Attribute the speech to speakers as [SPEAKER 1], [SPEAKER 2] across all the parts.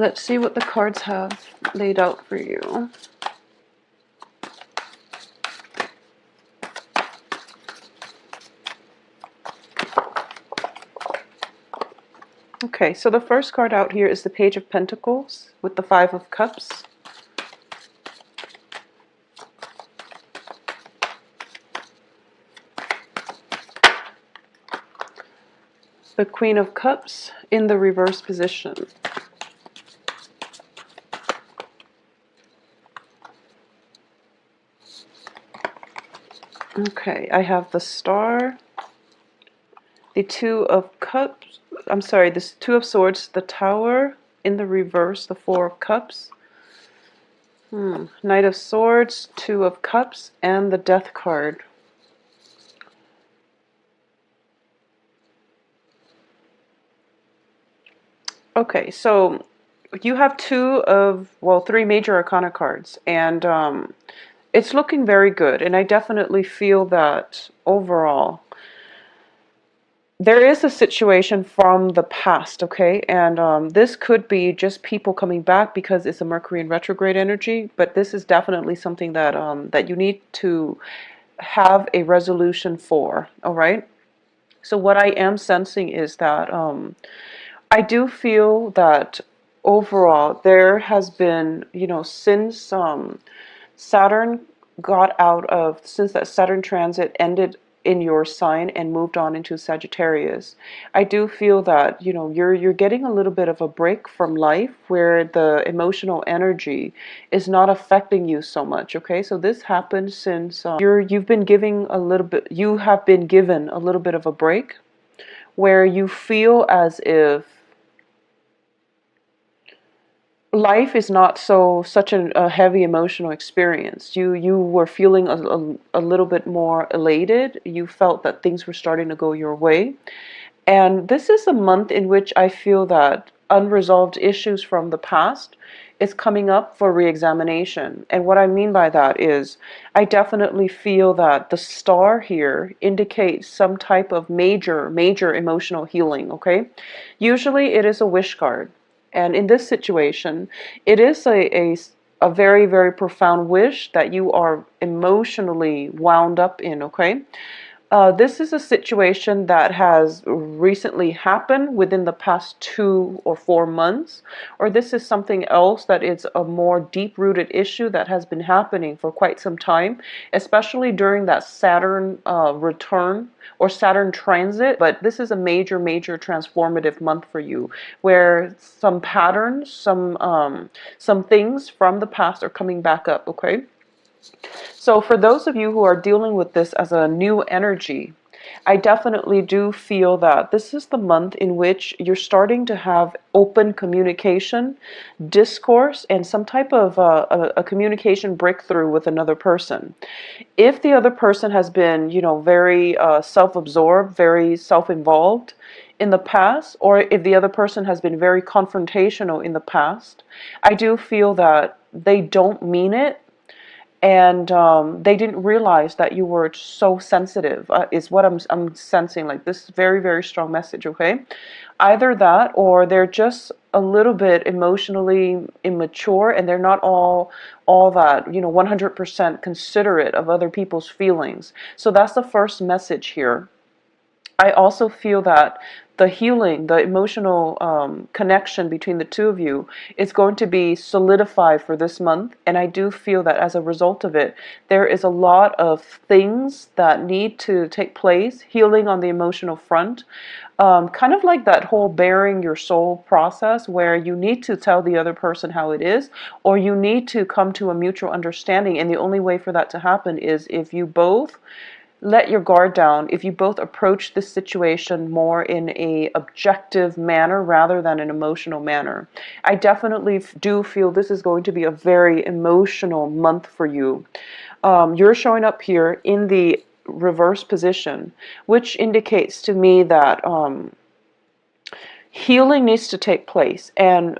[SPEAKER 1] Let's see what the cards have laid out for you. Okay, so the first card out here is the Page of Pentacles with the Five of Cups. The Queen of Cups in the reverse position. Okay, I have the Star, the Two of Cups, this Two of Swords, the Tower in the reverse, the Four of Cups, Knight of Swords, Two of Cups, and the Death card. Okay, so you have three major arcana cards, and it's looking very good, and I definitely feel that overall there is a situation from the past, okay? And this could be just people coming back because it's a Mercury in retrograde energy, but this is definitely something that that you need to have a resolution for, all right? So what I am sensing is that I do feel that overall there has been, since Saturn since that Saturn transit ended in your sign and moved on into Sagittarius, I do feel that, you're getting a little bit of a break from life where the emotional energy is not affecting you so much, okay? So this happened since you've been giving a little bit, you have been given a little bit of a break where you feel as if life is not such a heavy emotional experience. You were feeling a little bit more elated. You felt that things were starting to go your way. And this is a month in which I feel that unresolved issues from the past is coming up for re-examination. And what I mean by that is I definitely feel that the Star here indicates some type of major emotional healing, okay? Usually it is a wish card. And in this situation, it is a very, very profound wish that you are emotionally wound up in, okay? This is a situation that has recently happened within the past 2 or 4 months, or this is something else that is a more deep-rooted issue that has been happening for quite some time, especially during that Saturn return or Saturn transit. But this is a major transformative month for you, where some patterns, some things from the past are coming back up, okay? So for those of you who are dealing with this as a new energy, I definitely do feel that this is the month in which you're starting to have open communication, discourse, and some type of a communication breakthrough with another person. If the other person has been, very self-absorbed, very self-involved in the past, or if the other person has been very confrontational in the past, I do feel that they don't mean it, and they didn't realize that you were so sensitive, is what I'm sensing. Like, this very strong message, okay? Either that, or they're just a little bit emotionally immature, and they're not all that, 100% considerate of other people's feelings. So that's the first message here. I also feel that the healing, the emotional connection between the two of you is going to be solidified for this month. And I do feel that as a result of it, there is a lot of things that need to take place, healing on the emotional front. Kind of like that whole bearing your soul process, where you need to tell the other person how it is, or you need to come to a mutual understanding. And the only way for that to happen is if you both let your guard down, if you both approach this situation more in a objective manner rather than an emotional manner. I definitely do feel this is going to be a very emotional month for you. You're showing up here in the reverse position, which indicates to me that healing needs to take place. And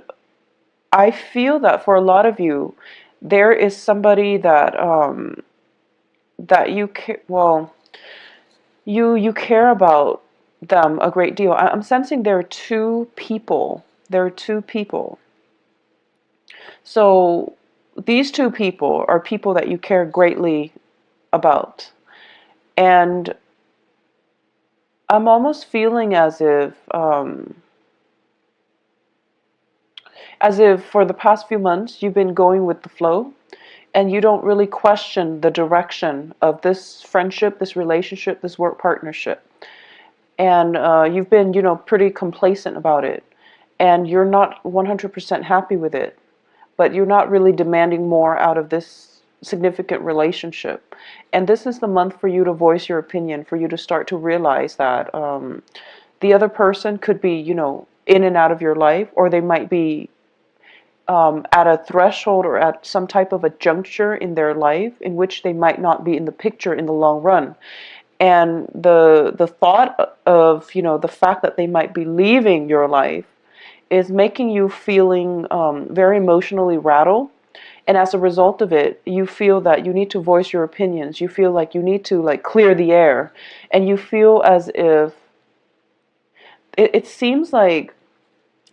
[SPEAKER 1] I feel that for a lot of you, there is somebody that that you you care about them a great deal. I'm sensing there are two people. There are two people. So these two people are people that you care greatly about. And I'm almost feeling as if for the past few months you've been going with the flow, and you don't really question the direction of this friendship, this relationship, this work partnership. And you've been, pretty complacent about it. And you're not 100% happy with it. But you're not really demanding more out of this significant relationship. And this is the month for you to voice your opinion, for you to start to realize that the other person could be, in and out of your life, or they might be at a threshold or at some type of a juncture in their life in which they might not be in the picture in the long run. And the thought of, the fact that they might be leaving your life is making you feeling very emotionally rattled. And as a result of it, you feel that you need to voice your opinions. You feel like you need to clear the air. And you feel as if it seems like,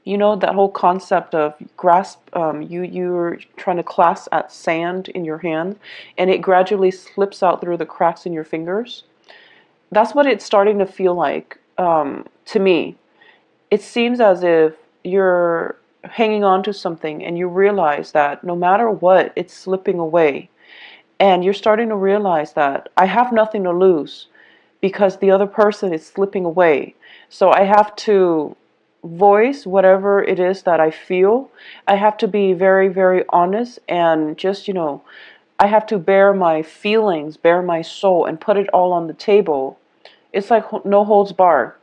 [SPEAKER 1] that whole concept of grasp, you're trying to clasp at sand in your hand, and it gradually slips out through the cracks in your fingers. That's what it's starting to feel like to me. It seems as if you're hanging on to something and you realize that no matter what, it's slipping away. And you're starting to realize that I have nothing to lose because the other person is slipping away. So I have to voice whatever it is that I feel. I have to be very, very honest and just, I have to bear my feelings, bear my soul, and put it all on the table. It's like no holds barred.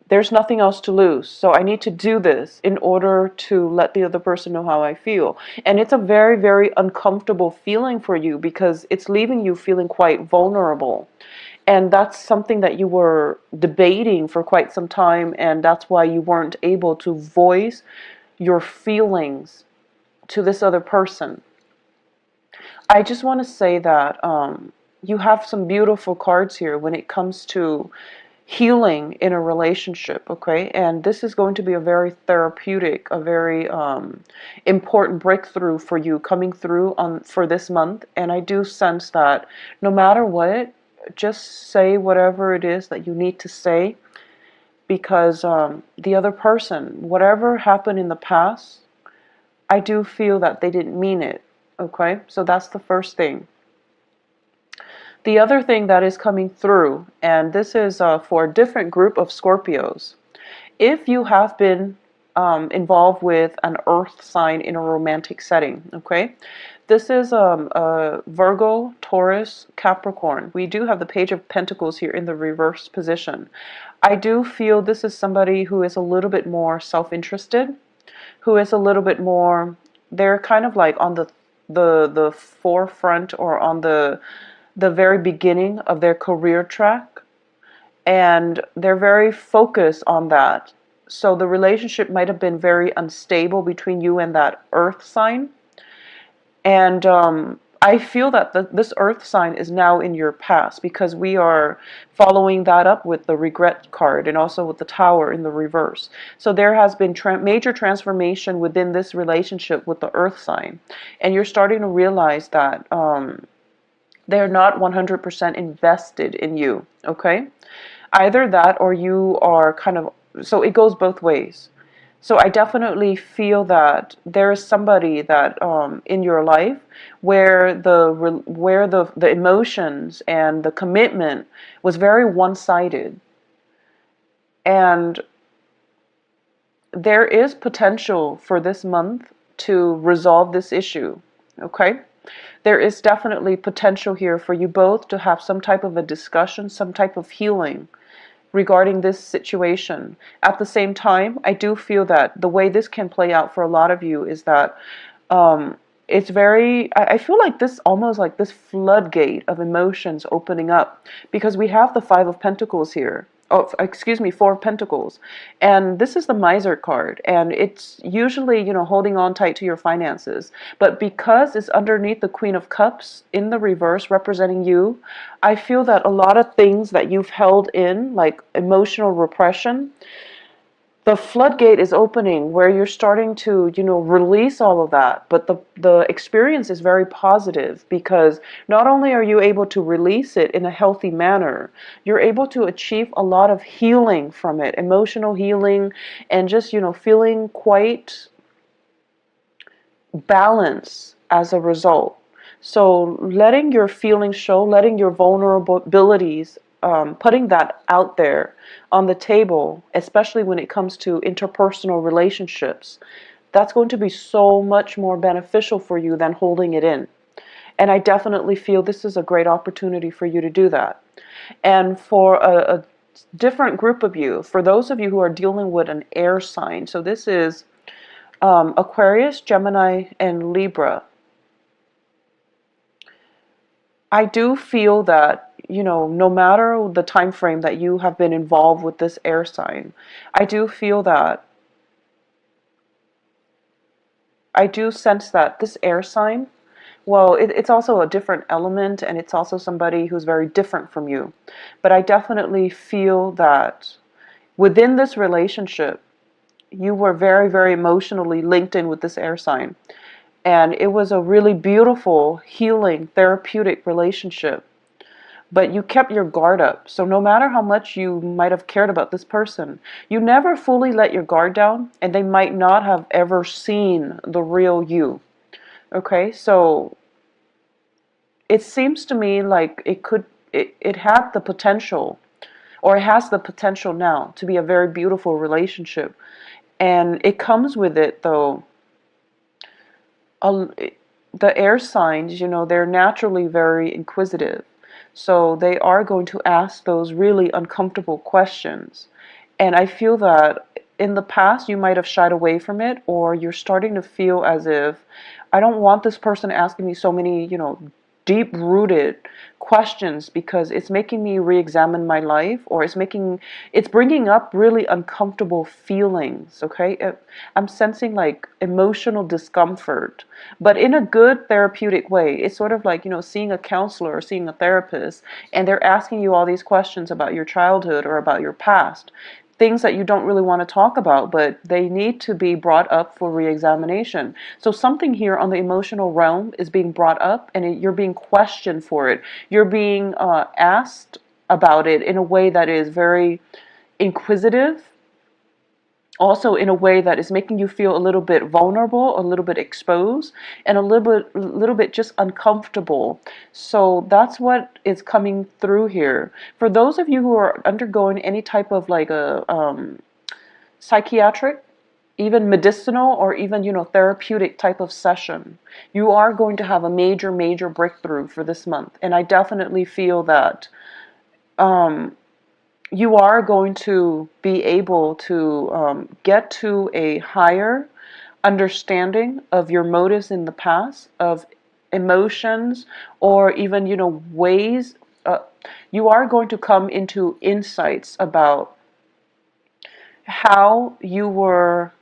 [SPEAKER 1] There's nothing else to lose. So I need to do this in order to let the other person know how I feel. And it's a very, very uncomfortable feeling for you because it's leaving you feeling quite vulnerable. And that's something that you were debating for quite some time, and that's why you weren't able to voice your feelings to this other person. I just want to say that you have some beautiful cards here when it comes to healing in a relationship, okay? And this is going to be a very therapeutic, a very important breakthrough for you coming through on for this month. And I do sense that no matter what, just say whatever it is that you need to say, because the other person, whatever happened in the past, I do feel that they didn't mean it, okay? So that's the first thing. The other thing that is coming through, and this is for a different group of Scorpios, if you have been involved with an earth sign in a romantic setting, okay? This is Virgo, Taurus, Capricorn. We do have the Page of Pentacles here in the reverse position. I do feel this is somebody who is a little bit more self-interested, who is a little bit more, they're kind of like on the forefront or on the very beginning of their career track, and they're very focused on that. So the relationship might have been very unstable between you and that earth sign. And I feel that this earth sign is now in your past, because we are following that up with the regret card and also with the tower in the reverse. So there has been major transformation within this relationship with the earth sign. And you're starting to realize that they're not 100% invested in you, okay? Either that, or you are kind of, so it goes both ways. So I definitely feel that there is somebody that in your life where the emotions and the commitment was very one-sided, and there is potential for this month to resolve this issue, okay? There is definitely potential here for you both to have some type of a discussion, some type of healing regarding this situation. At the same time, I do feel that the way this can play out for a lot of you is that it's very, I feel like this almost like this floodgate of emotions opening up, because we have the Five of Pentacles here. Oh, excuse me, Four of Pentacles. And this is the Miser card. And it's usually, holding on tight to your finances. But because it's underneath the Queen of Cups in the reverse representing you, I feel that a lot of things that you've held in, like emotional repression, the floodgate is opening where you're starting to, release all of that. But the experience is very positive because not only are you able to release it in a healthy manner, you're able to achieve a lot of healing from it, emotional healing, and just, feeling quite balanced as a result. So letting your feelings show, letting your vulnerabilities, putting that out there on the table, especially when it comes to interpersonal relationships, that's going to be so much more beneficial for you than holding it in. And I definitely feel this is a great opportunity for you to do that. And for a different group of you, for those of you who are dealing with an air sign, so this is Aquarius, Gemini, and Libra. I do feel that, no matter the time frame that you have been involved with this air sign, I do feel that, I do sense that this air sign, well, it's also a different element, and it's also somebody who's very different from you. But I definitely feel that within this relationship, you were very, very emotionally linked in with this air sign. And it was a really beautiful, healing, therapeutic relationship. But you kept your guard up. So no matter how much you might have cared about this person, you never fully let your guard down, and they might not have ever seen the real you. Okay, so it seems to me like it had the potential, or it has the potential now to be a very beautiful relationship. And it comes with it, though, a, the air signs, they're naturally very inquisitive. So they are going to ask those really uncomfortable questions. And I feel that in the past you might have shied away from it, or you're starting to feel as if, I don't want this person asking me so many, deep-rooted questions, because it's making me re-examine my life, or it's bringing up really uncomfortable feelings. Okay, I'm sensing like emotional discomfort, but in a good therapeutic way. It's sort of like, seeing a counselor or seeing a therapist, and they're asking you all these questions about your childhood or about your past, things that you don't really want to talk about, but they need to be brought up for re-examination. So something here on the emotional realm is being brought up, and you're being questioned for it. You're being asked about it in a way that is very inquisitive, also in a way that is making you feel a little bit vulnerable, a little bit exposed, and a little bit just uncomfortable. So that's what is coming through here. For those of you who are undergoing any type of like a psychiatric, even medicinal, or even, therapeutic type of session, you are going to have a major, major breakthrough for this month. And I definitely feel that you are going to be able to get to a higher understanding of your motives in the past, of emotions, or even, ways. You are going to come into insights about how you were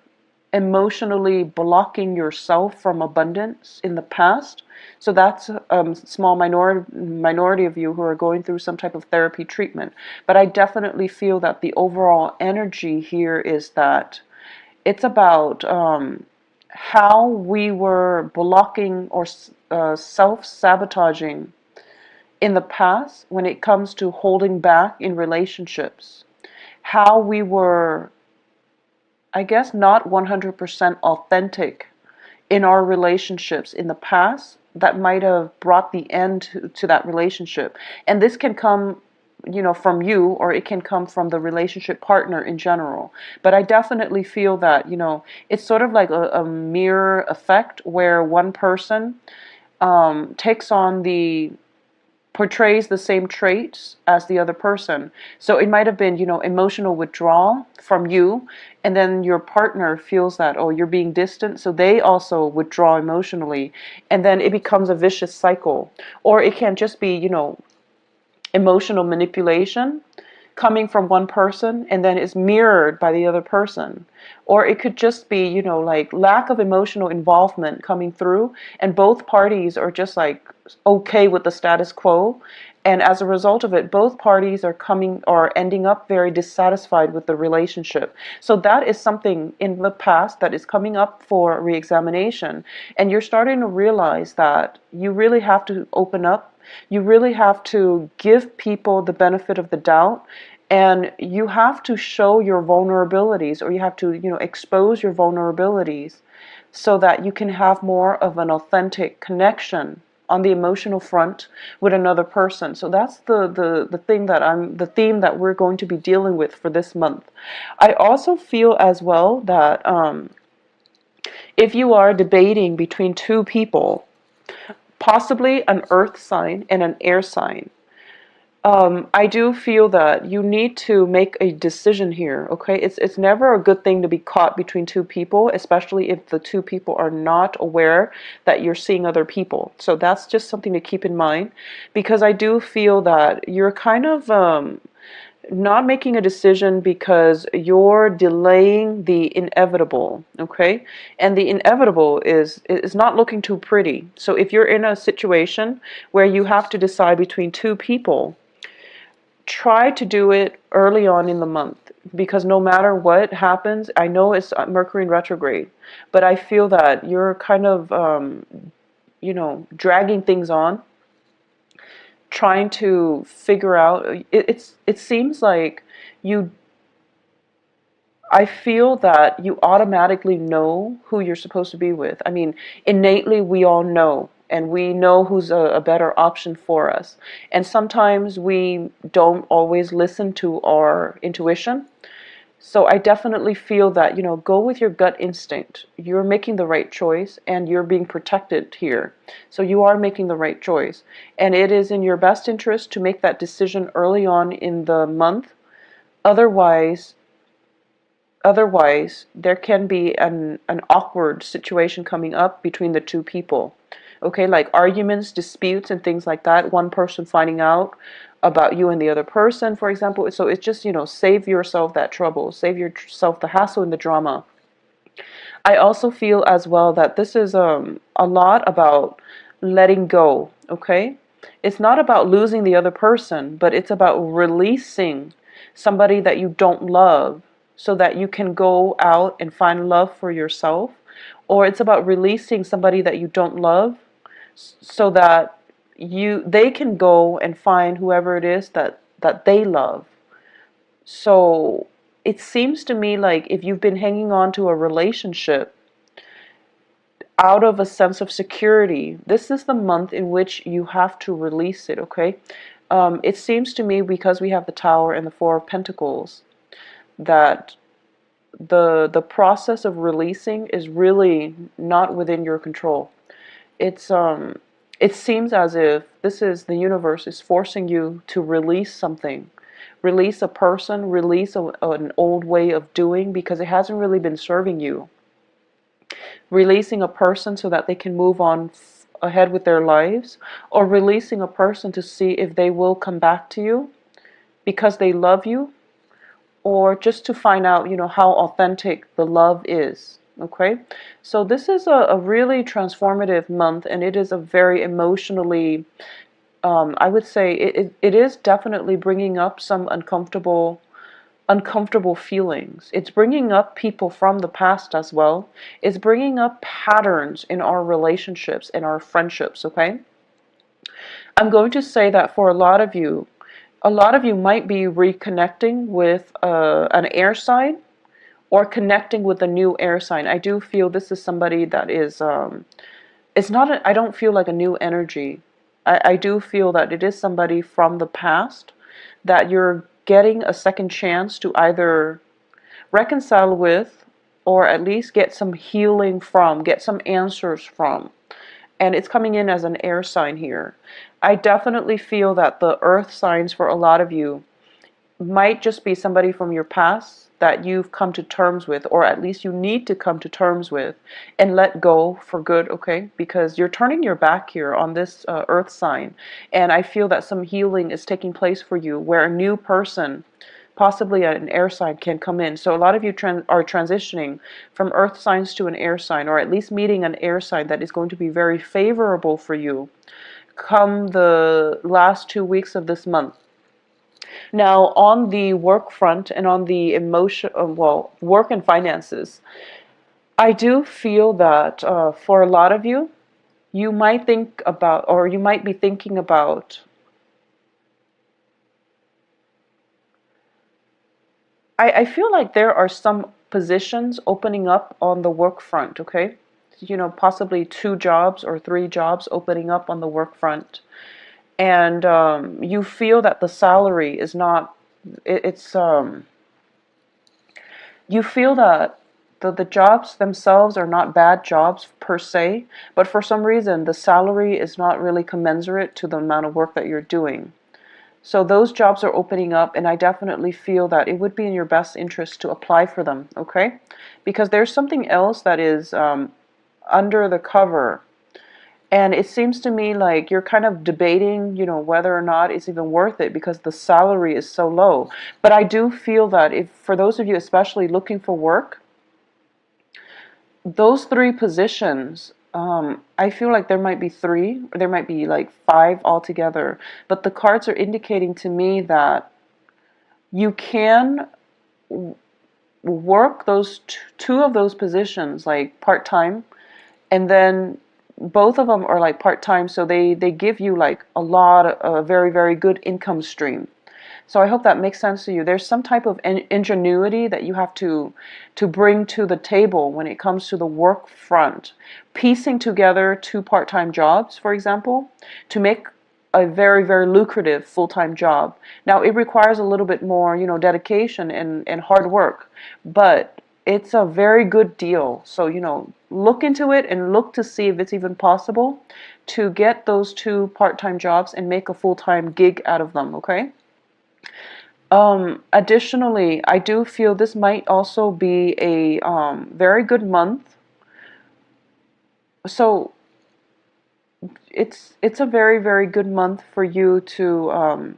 [SPEAKER 1] emotionally blocking yourself from abundance in the past. So that's a small minority of you who are going through some type of therapy treatment. But I definitely feel that the overall energy here is that it's about how we were blocking or self-sabotaging in the past when it comes to holding back in relationships. How we were, I guess, not 100% authentic in our relationships in the past, that might have brought the end to that relationship. And this can come, from you, or it can come from the relationship partner in general. But I definitely feel that, it's sort of like a mirror effect, where one person takes on portrays the same traits as the other person. So it might have been, emotional withdrawal from you, and then your partner feels that, oh, you're being distant, so they also withdraw emotionally, and then it becomes a vicious cycle. Or it can just be, emotional manipulation coming from one person and then is mirrored by the other person. Or it could just be, like lack of emotional involvement coming through, and both parties are just like okay with the status quo, And as a result of it, both parties are ending up very dissatisfied with the relationship. So that is something in the past that is coming up for reexamination. And you're starting to realize that you really have to open up. You really have to give people the benefit of the doubt. And you have to show your vulnerabilities, or you have to, expose your vulnerabilities so that you can have more of an authentic connection on the emotional front with another person. So that's the theme that we're going to be dealing with for this month. I also feel as well that if you are debating between two people, possibly an earth sign and an air sign, I do feel that you need to make a decision here, okay? It's never a good thing to be caught between two people, especially if the two people are not aware that you're seeing other people. So that's just something to keep in mind, because I do feel that you're kind of not making a decision because you're delaying the inevitable, okay? And the inevitable is not looking too pretty. So if you're in a situation where you have to decide between two people, try to do it early on in the month, because no matter what happens, I know it's Mercury in retrograde, but I feel that you're kind of, dragging things on, trying to figure out. It seems like you. I feel that you automatically know who you're supposed to be with. I mean, innately, we all know, and we know who's a better option for us. And sometimes we don't always listen to our intuition. So I definitely feel that, go with your gut instinct. You're making the right choice, and you're being protected here. So you are making the right choice. And it is in your best interest to make that decision early on in the month. Otherwise, there can be an awkward situation coming up between the two people. Okay, like arguments, disputes, and things like that. One person finding out about you and the other person, for example. So it's just, save yourself that trouble, save yourself the hassle and the drama. I also feel as well that this is a lot about letting go, okay? It's not about losing the other person, but it's about releasing somebody that you don't love so that you can go out and find love for yourself. Or it's about releasing somebody that you don't love so that they can go and find whoever it is that they love. So it seems to me like if you've been hanging on to a relationship out of a sense of security, this is the month in which you have to release it, okay? It seems to me, because we have the Tower and the Four of Pentacles, that the process of releasing is really not within your control. It seems as if the universe is forcing you to release something. Release a person, release an old way of doing, because it hasn't really been serving you. Releasing a person so that they can move on ahead with their lives, or releasing a person to see if they will come back to you because they love you, or just to find out, how authentic the love is. Okay, so this is a really transformative month, and it is a very emotionally, I would say it is definitely bringing up some uncomfortable feelings. It's bringing up people from the past as well. It's bringing up patterns in our relationships and our friendships, okay? I'm going to say that for a lot of you might be reconnecting with an air sign, or connecting with a new air sign. I do feel this is somebody that is, it's not, I don't feel like a new energy. I do feel that it is somebody from the past that you're getting a second chance to either reconcile with, or at least get some healing from, get some answers from. And it's coming in as an air sign here. I definitely feel that the earth signs for a lot of you might just be somebody from your past that you've come to terms with, or at least you need to come to terms with and let go for good, okay? Because you're turning your back here on this earth sign, and I feel that some healing is taking place for you, where a new person, possibly an air sign, can come in. So a lot of you are transitioning from earth signs to an air sign, or at least meeting an air sign that is going to be very favorable for you. come the last 2 weeks of this month. Now, on the work front and on the work and finances, I do feel that for a lot of you, you might think about, or you might be thinking about, I feel like there are some positions opening up on the work front, okay? You know, possibly 2 jobs or 3 jobs opening up on the work front. And you feel that the salary is not, it's, you feel that the jobs themselves are not bad jobs per se, but for some reason the salary is not really commensurate to the amount of work that you're doing. So those jobs are opening up, and I definitely feel that it would be in your best interest to apply for them, okay? Because there's something else that is under the cover, and it seems to me like you're kind of debating, you know, whether or not it's even worth it because the salary is so low. But I do feel that if, for those of you especially looking for work, those 3 positions, I feel like there might be 3, or there might be like 5 altogether. But the cards are indicating to me that you can work those 2 of those positions like part-time, and then both of them are like part-time, so they give you like a lot of a very, very good income stream. So I hope that makes sense to you. There's some type of ingenuity that you have to bring to the table when it comes to the work front. Piecing together 2 part-time jobs, for example, to make a very, very lucrative full-time job. Now, it requires a little bit more, you know, dedication and hard work, but it's a very good deal. So, you know, look into it and look to see if it's even possible to get those 2 part-time jobs and make a full-time gig out of them, okay? Additionally, I do feel this might also be a very good month. So it's a very, very good month for you to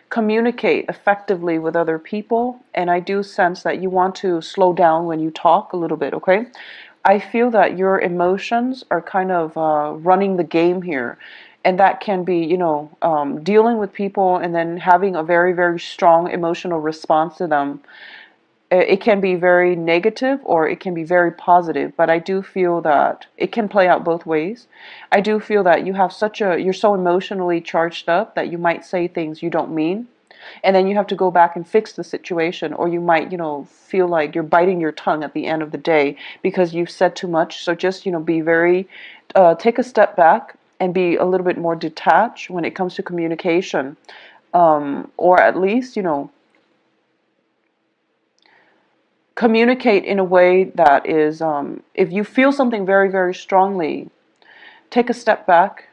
[SPEAKER 1] communicate effectively with other people. And I do sense that you want to slow down when you talk a little bit, okay? I feel that your emotions are kind of running the game here. And that can be, you know, dealing with people and then having a very, very strong emotional response to them. It can be very negative or it can be very positive, but I do feel that it can play out both ways. I do feel that you have you're so emotionally charged up that you might say things you don't mean. And then you have to go back and fix the situation, or you might, you know, feel like you're biting your tongue at the end of the day because you've said too much. So just, you know, be very, take a step back and be a little bit more detached when it comes to communication. Or at least, you know, communicate in a way that is, if you feel something very, very strongly, take a step back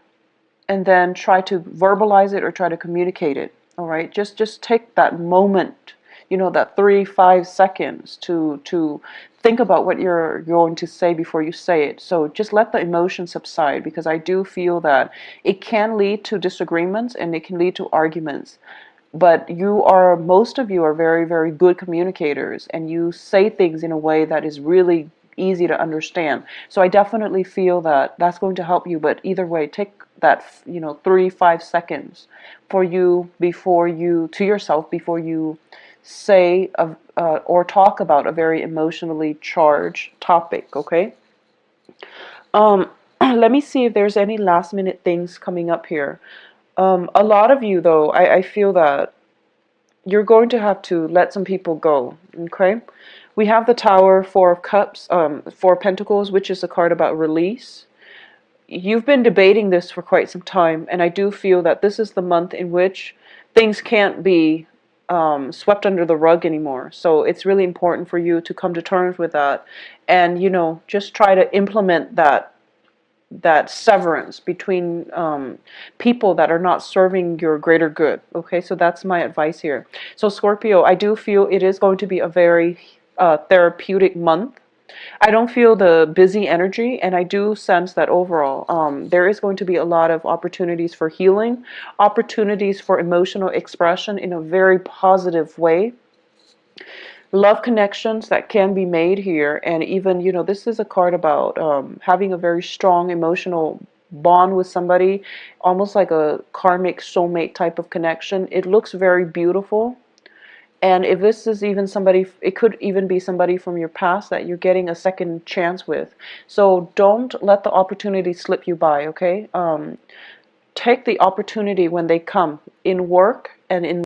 [SPEAKER 1] and then try to verbalize it or try to communicate it. All right, just take that moment, you know, that 3-5 seconds to think about what you're going to say before you say it. So just let the emotion subside, because I do feel that it can lead to disagreements and it can lead to arguments. But most of you are very, very good communicators, and you say things in a way that is really easy to understand. So I definitely feel that that's going to help you. But either way, take that, you know, 3-5 seconds for you to yourself before you say or talk about a very emotionally charged topic. Okay. Let me see if there's any last minute things coming up here. A lot of you, though, I feel that you're going to have to let some people go, okay? We have the Tower, 4 of Cups, 4 of Pentacles, which is a card about release. You've been debating this for quite some time, and I do feel that this is the month in which things can't be swept under the rug anymore. So it's really important for you to come to terms with that and, you know, just try to implement that severance between people that are not serving your greater good. Okay, so that's my advice here. So Scorpio, I do feel it is going to be a very therapeutic month. I don't feel the busy energy, and I do sense that overall there is going to be a lot of opportunities for healing, opportunities for emotional expression in a very positive way. Love connections that can be made here, and even, you know, this is a card about having a very strong emotional bond with somebody, almost like a karmic soulmate type of connection. It looks very beautiful. And if this is even somebody, it could even be somebody from your past that you're getting a second chance with. So don't let the opportunity slip you by, okay? Take the opportunity when they come, in work and in